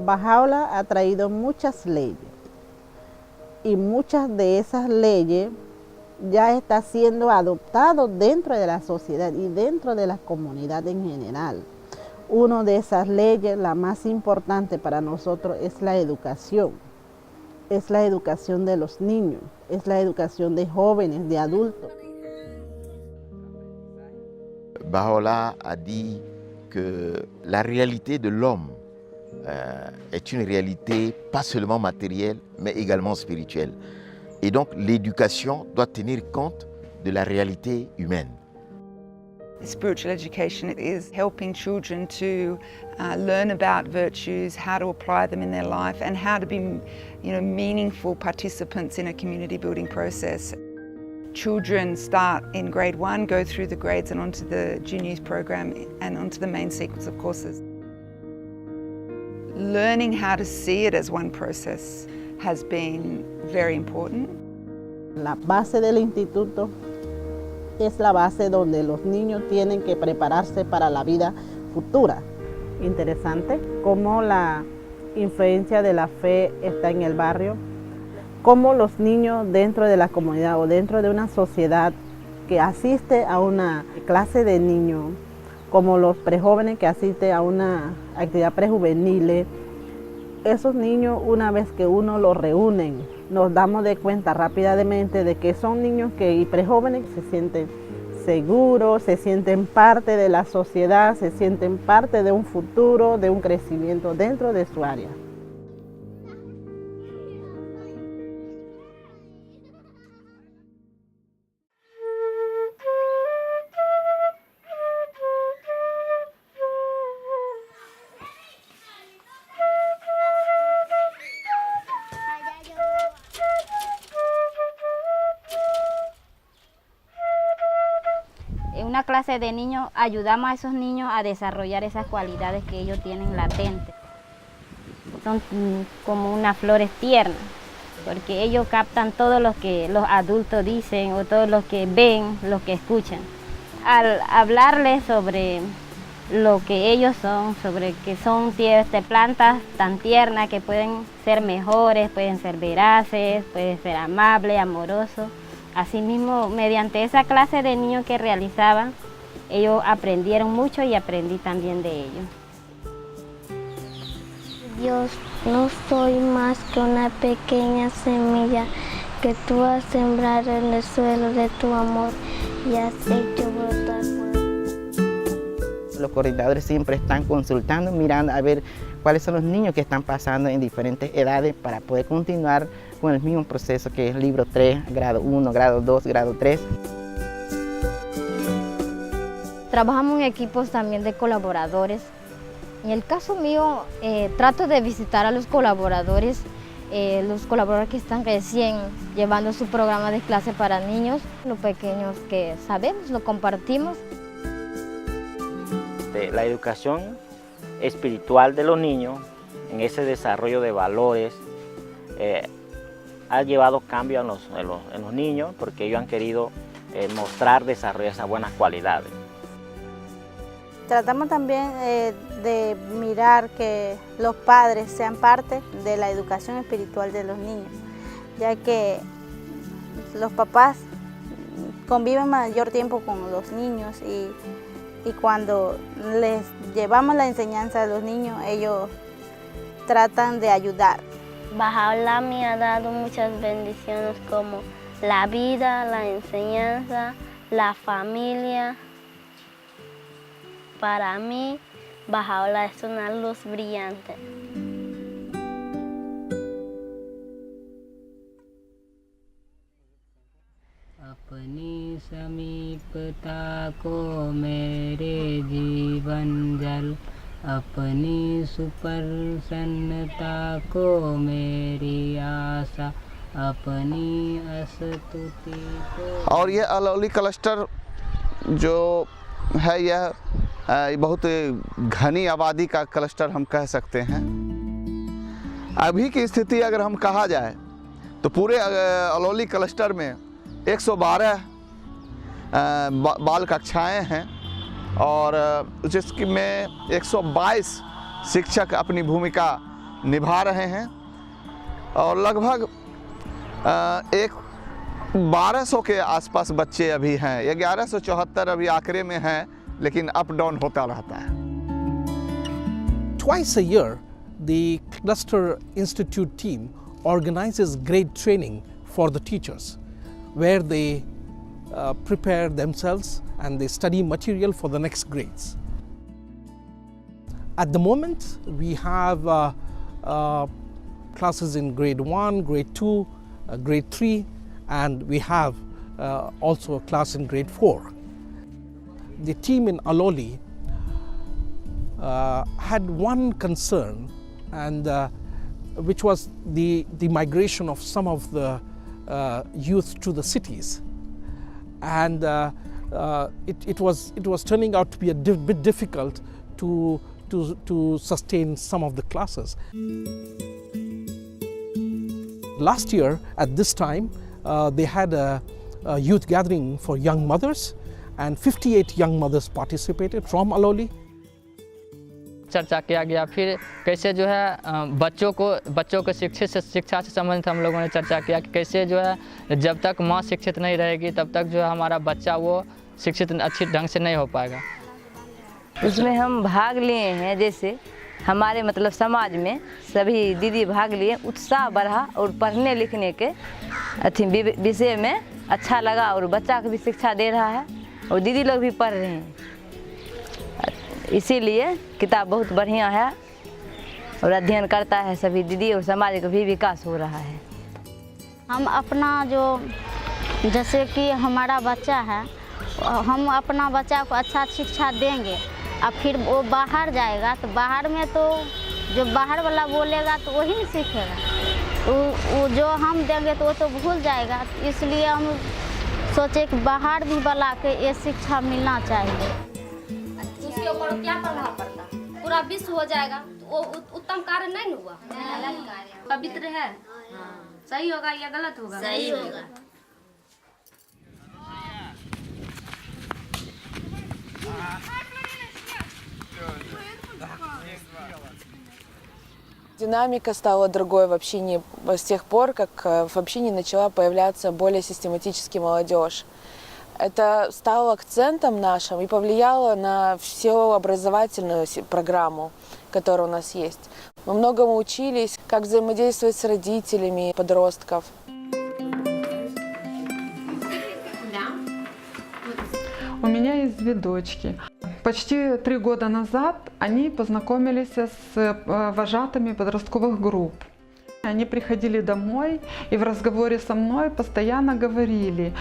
Bahá'u'lláh ha traído muchas leyes y muchas de esas leyes ya está siendo adoptado dentro de la sociedad y dentro de la comunidad en general. Una de esas leyes, la más importante para nosotros, es la educación de los niños, es la educación de jóvenes, de adultos. Bahá'u'lláh a dit que la réalité de l'homme est une réalité pas seulement matérielle, mais également spirituelle. Et donc l'éducation doit tenir compte de la réalité humaine. Spiritual education is helping children to learn about virtues, how to apply them in their life, and how to be, meaningful participants in a community building process. Children start in grade 1, go through the grades and onto the juniors program and onto the main sequence of courses. Learning how to see it as one process has been very important. La base del instituto es la base donde los niños tienen que prepararse para la vida futura. Interesante cómo la influencia de la fe está en el barrio, cómo los niños dentro de la comunidad o dentro de una sociedad que asiste a una clase de niños, como los prejóvenes que asisten a una actividad prejuvenil, esos niños, una vez que uno los reúne, nos damos de cuenta rápidamente de que son niños y prejóvenes que se sienten seguros, se sienten parte de la sociedad, se sienten parte de un futuro, de un crecimiento dentro de su área. En una clase de niños ayudamos a esos niños a desarrollar esas cualidades que ellos tienen latentes. Son como unas flores tiernas, porque ellos captan todo lo que los adultos dicen o todo lo que ven, lo que escuchan. Al hablarles sobre lo que ellos son, sobre que son plantas tan tiernas que pueden ser mejores, pueden ser veraces, pueden ser amables, amorosos. Asimismo, mediante esa clase de niños que realizaban, ellos aprendieron mucho y aprendí también de ellos. Dios, no soy más que una pequeña semilla que tú has sembrado en el suelo de tu amor y has hecho brotar. Los coordinadores siempre están consultando, mirando a ver cuáles son los niños que están pasando en diferentes edades para poder continuar con el mismo proceso que es libro 3, grado 1, grado 2, grado 3. Trabajamos en equipos también de colaboradores. En el caso mío, trato de visitar a los colaboradores que están recién llevando su programa de clase para niños, los pequeños que sabemos, lo compartimos. La educación espiritual de los niños, en ese desarrollo de valores, ha llevado cambio en los niños porque ellos han querido mostrar, desarrollar esas buenas cualidades. Tratamos también de mirar que los padres sean parte de la educación espiritual de los niños, ya que los papás conviven mayor tiempo con los niños y cuando les llevamos la enseñanza a los niños, ellos tratan de ayudar. Bahá'u'lláh me ha dado muchas bendiciones como la vida, la enseñanza, la familia. Para mí, Bahá'u'lláh es una luz brillante. अपनी समीपता को मेरे जीवन जल अपनी सुप्रसन्नता को मेरी आशा अपनी स्तुति को। और ये अलौली क्लस्टर जो है यह बहुत घनी आबादी का क्लस्टर हम कह सकते हैं। अभी की स्थिति अगर हम कहा जाए तो पूरे अलौली क्लस्टर में 112 बाल कक्षाएं हैं और जिसमें 122 शिक्षक अपनी भूमिका निभा रहे हैं और लगभग 1200 के आसपास बच्चे अभी हैं। 1174 अभी आंकड़े में हैं, लेकिन अप डाउन होता रहता है। Twice a year, the Cluster Institute team organizes grade training for the teachers, where they prepare themselves and they study material for the next grades. At the moment, we have classes in grade 1, grade 2, grade 3, and we have also a class in grade 4. The team in Aloli had one concern, and which was the migration of some of the youth to the cities, and it was turning out to be a bit difficult to sustain some of the classes. Last year at this time they had a youth gathering for young mothers, and 58 young mothers participated from Aloli. चर्चा किया गया, फिर कैसे जो है बच्चों को शिक्षा से संबंधित हम लोगों ने चर्चा किया कि कैसे जो है जब तक माँ शिक्षित नहीं रहेगी तब तक जो है हमारा बच्चा वो शिक्षित अच्छी ढंग से नहीं हो पाएगा। उसमें हम भाग लिए हैं, जैसे हमारे मतलब समाज में सभी दीदी भाग लिए, उत्साह बढ़ा और पढ़ने लिखने के विषय में अच्छा लगा और बच्चा को भी शिक्षा दे रहा है और दीदी लोग भी पढ़ रहे हैं। इसीलिए किताब बहुत बढ़िया है और अध्ययन करता है सभी दीदी और समाज का भी विकास हो रहा है। हम अपना जो जैसे कि हमारा बच्चा है, हम अपना बच्चा को अच्छा शिक्षा देंगे, अब फिर वो बाहर जाएगा तो बाहर में तो जो बाहर वाला बोलेगा तो वही नहीं सीखेगा, वो जो हम देंगे तो वो तो भूल जाएगा। इसलिए हम सोचे कि बाहर भी वाला के ये शिक्षा मिलना चाहिए। उसके ऊपर क्या प्रभाव पड़ता, पूरा विश्व हो जाएगा तो वो उत्तम कार्य नहीं हुआ, पवित्र है, सही होगा या गलत होगा? सही होगा। Динамика стала другой в общении с тех пор, как в общении начала появляться более систематически молодежь. Это стало акцентом нашим и повлияло на всю образовательную программу, которая у нас есть. Мы многому учились, как взаимодействовать с родителями подростков. У меня есть две дочки. Почти 3 года назад они познакомились с вожатыми подростковых групп. Они приходили домой и в разговоре со мной постоянно говорили,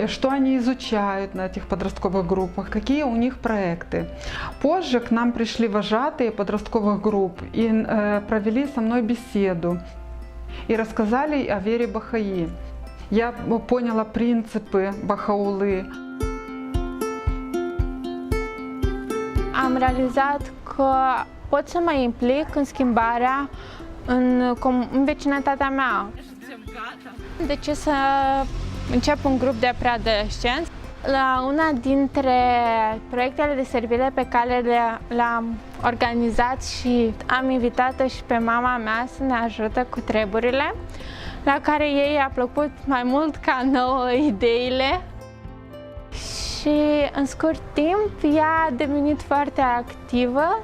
что они изучают на этих подростковых группах, какие у них проекты. Позже к нам пришли вожатые подростковых групп и провели со мной беседу и рассказали о вере Bahá'í. Я поняла принципы Bahá'u'lláh. Am realizat că pot să mă implic în schimbarea în vecinătatea mea. De ce să încep un grup de preadolescenți? La una dintre proiectele de servire pe care le-am organizat și am invitat-o și pe mama mea să ne ajute cu treburile, la care ei a plăcut mai mult ca nouă ideile. Și în scurt timp ea a devenit foarte activă.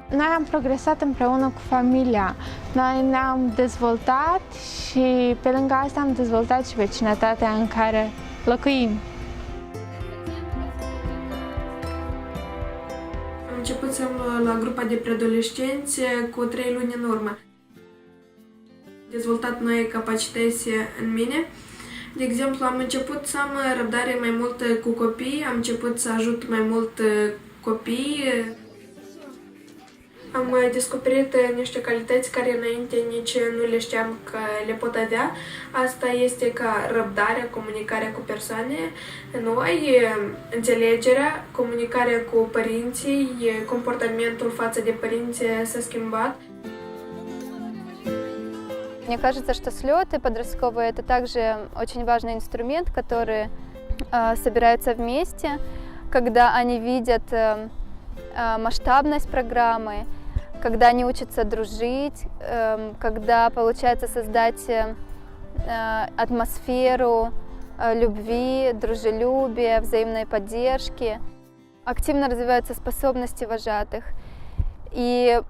Noi am progresat împreună cu familia. Noi ne-am dezvoltat și pe lângă asta am dezvoltat și vecinătatea în care locuim. Am început la grupa de preadolescenți cu 3 luni în urmă. Am dezvoltat noi capacități în mine. De exemplu, am început să am răbdare mai mult cu copii, am început să ajut mai mult copii. Am descoperit niște calități care înainte nici nu le știam că le pot avea. Asta este ca răbdarea, comunicarea cu persoane noi, înțelegerea, comunicarea cu părinții, comportamentul față de părinți s-a schimbat. Мне кажется, что слеты подростковые – это также очень важный инструмент, который собирается вместе, когда они видят масштабность программы, когда они учатся дружить, когда получается создать атмосферу любви, дружелюбия, взаимной поддержки. Активно развиваются способности вожатых. И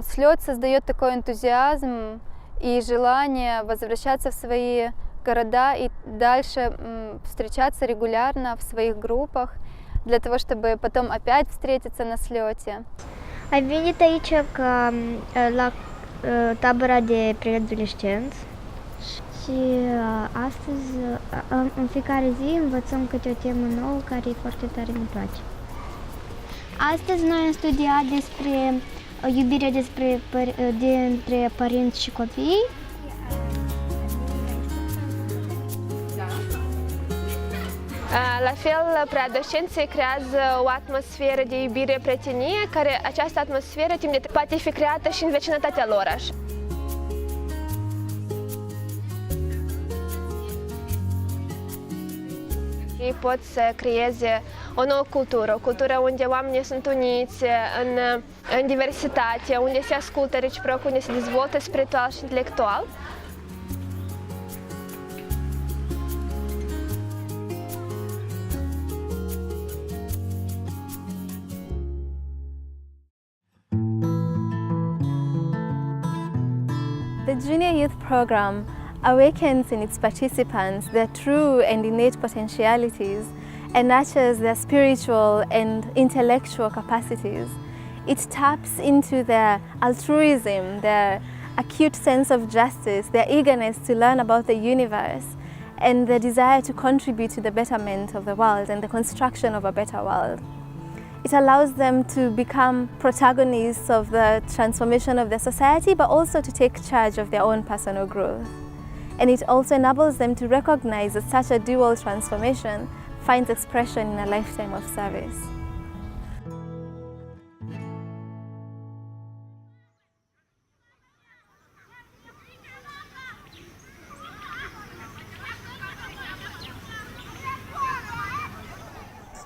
слет создает такой энтузиазм и желание возвращаться в свои города и дальше встречаться регулярно в своих группах, для того, чтобы потом опять встретиться на slete. Ai venit aici la tabăra de preadolescenți și astăzi, în fiecare zi, învățăm câte o temă nouă care foarte tare ne place. Astăzi noi am studiat despre iubirea dintre părinți și copii. La fel, preadolescenții creează o atmosferă de iubire, prietenie, care această atmosferă timp de poate fi creată și în vecinătatea lor. Ei pot să creeze o nouă cultură, o cultură unde oamenii sunt uniți în diversitate, unde se ascultă reciproc, unde se dezvoltă spiritual și intelectual. The Junior Youth Program awakens in its participants their true and innate potentialities and nurtures their spiritual and intellectual capacities. It taps into their altruism, their acute sense of justice, their eagerness to learn about the universe, and their desire to contribute to the betterment of the world and the construction of a better world. It allows them to become protagonists of the transformation of their society, but also to take charge of their own personal growth. And it also enables them to recognize that such a dual transformation finds expression in a lifetime of service.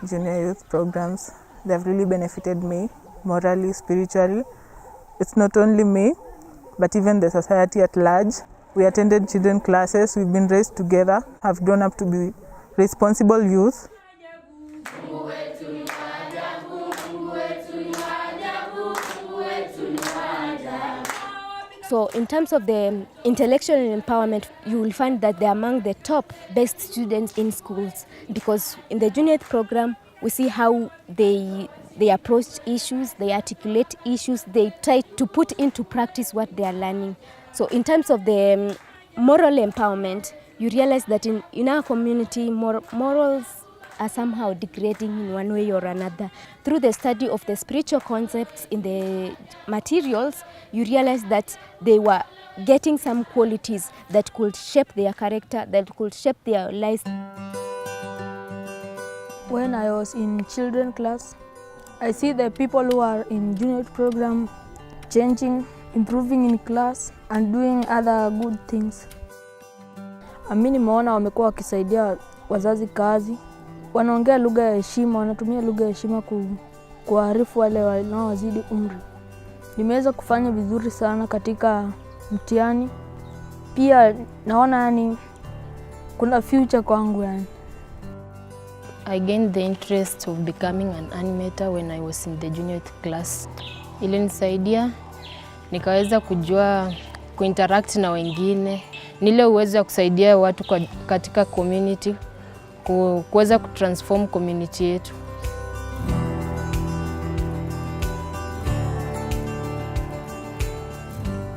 Junior youth programs, they've really benefited me morally, spiritually. It's not only me, but even the society at large. We attended children classes, we've been raised together, have grown up to be responsible youth. So in terms of the intellectual empowerment, you will find that they're among the top best students in schools, because in the junior program, we see how they approach issues, they articulate issues, they try to put into practice what they are learning. So in terms of the moral empowerment, you realize that in our community, morals are somehow degrading in one way or another. Through the study of the spiritual concepts in the materials, you realize that they were getting some qualities that could shape their character, that could shape their lives. When I was in children class, I see the people who are in junior program changing, improving in class and doing other good things. Mimi nimeona wamekuwa wakisaidia wazazi kazi. Wanaongea lugha ya heshima, wanatumia lugha ya heshima kuwaarifu wale wanaowazidi umri. Nimeweza kufanya vizuri sana katika mtihani. Pia naona yani kuna future kwangu yani. I gained the interest of becoming an animator when I was in the junior class. Ilinisaidia nikaweza kujua kuinteract na wengine. Nile uwezo kusaidia watu katika community, kuweza kutransform community yetu.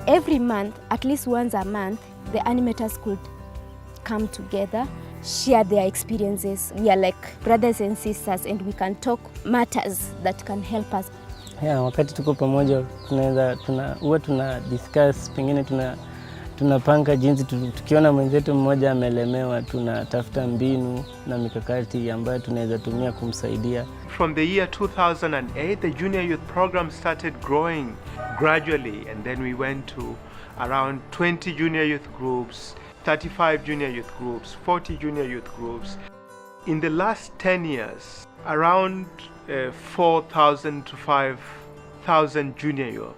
Every month, at least once a month, the animators could come together, share their experiences. We are like brothers and sisters, and we can talk matters that can help us. Yeah, wakati tuko pamoja tuna discuss, pengine tunapanga jinsi tukiona mwenzetu mmoja amelemewa, tunatafuta mbinu na mikakati ambayo tunaweza tumia kumsaidia. From the year 2008, the junior youth program started growing gradually, and then we went to around 20 junior youth groups, 35 junior youth groups, 40 junior youth groups. In the last 10 years, around 4,000 to 5,000 junior youth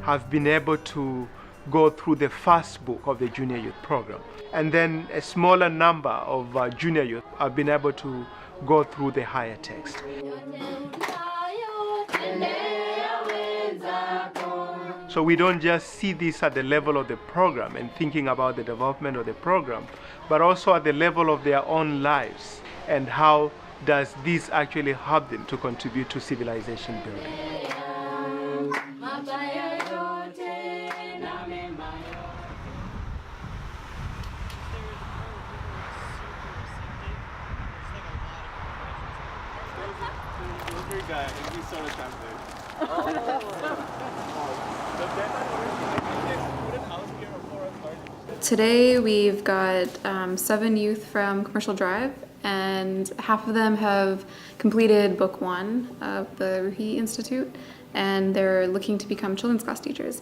have been able to go through the first book of the junior youth program. And then a smaller number of junior youth have been able to go through the higher text. So we don't just see this at the level of the program and thinking about the development of the program, but also at the level of their own lives and how does this actually help them to contribute to civilization building. Today we've got 7 youth from Commercial Drive, and half of them have completed book 1 of the Ruhi Institute, and they're looking to become children's class teachers.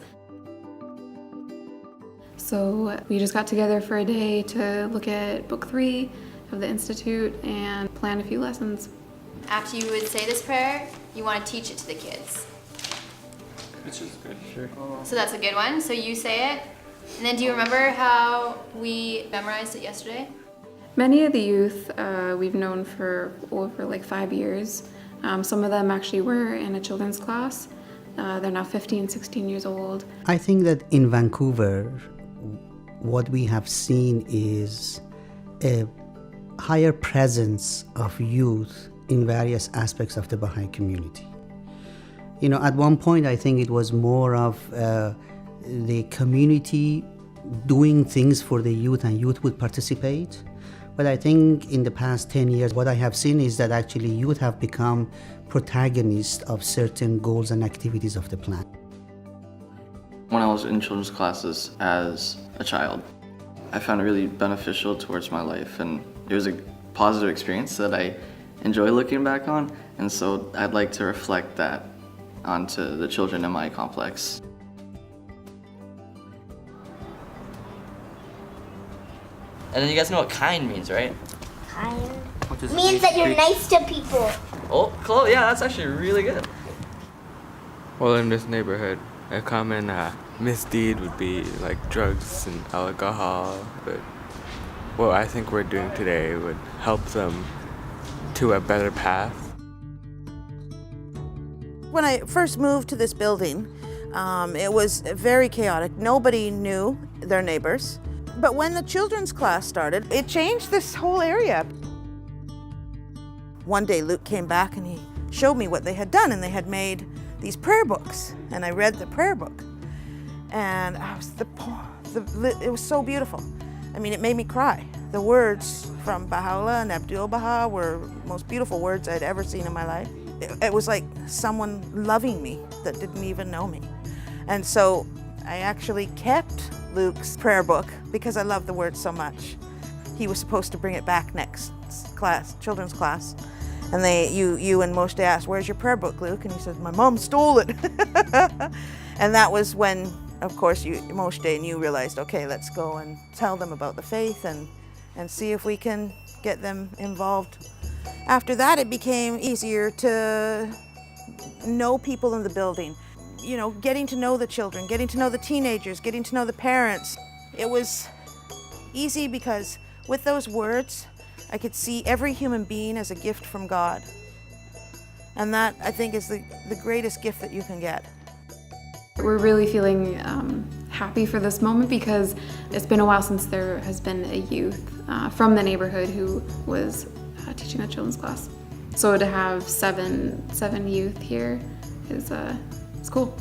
So we just got together for a day to look at book 3 of the Institute and plan a few lessons. After you would say this prayer, you want to teach it to the kids. Which is good. Sure. So that's a good one. So you say it. And then do you remember how we memorized it yesterday? Many of the youth we've known for over like 5 years. Some of them actually were in a children's class. They're now 15, 16 years old. I think that in Vancouver, what we have seen is a higher presence of youth in various aspects of the Baha'i community. You know, at one point I think it was more of the community doing things for the youth and youth would participate. But I think in the past 10 years, what I have seen is that actually youth have become protagonists of certain goals and activities of the plan. When I was in children's classes as a child, I found it really beneficial towards my life, and it was a positive experience that I enjoy looking back on, and so I'd like to reflect that onto the children in my complex. And then you guys know what kind means, right? Kind means that you're nice to people. Oh, close. Yeah, that's actually really good. Well, in this neighborhood, a common misdeed would be like drugs and alcohol, but what I think we're doing today would help them to a better path. When I first moved to this building, it was very chaotic. Nobody knew their neighbors. But when the children's class started, it changed this whole area. One day Luke came back and he showed me what they had done, and they had made these prayer books, and I read the prayer book. And it was so beautiful. I mean, it made me cry. The words from Bahá'u'lláh and Abdul-Baha were the most beautiful words I'd ever seen in my life. It was like someone loving me that didn't even know me. And so I actually kept Luke's prayer book because I love the words so much. He was supposed to bring it back next class, children's class. And you and Moshe asked, "Where's your prayer book, Luke?" And he said, "My mom stole it." And that was when, of course, Moshe and you realized, okay, let's go and tell them about the faith and see if we can get them involved. After that, it became easier to know people in the building. You know, getting to know the children, getting to know the teenagers, getting to know the parents. It was easy because with those words, I could see every human being as a gift from God. And that, I think, is the greatest gift that you can get. We're really feeling happy for this moment because it's been a while since there has been a youth from the neighborhood who was teaching a children's class. So to have seven youth here is it's cool.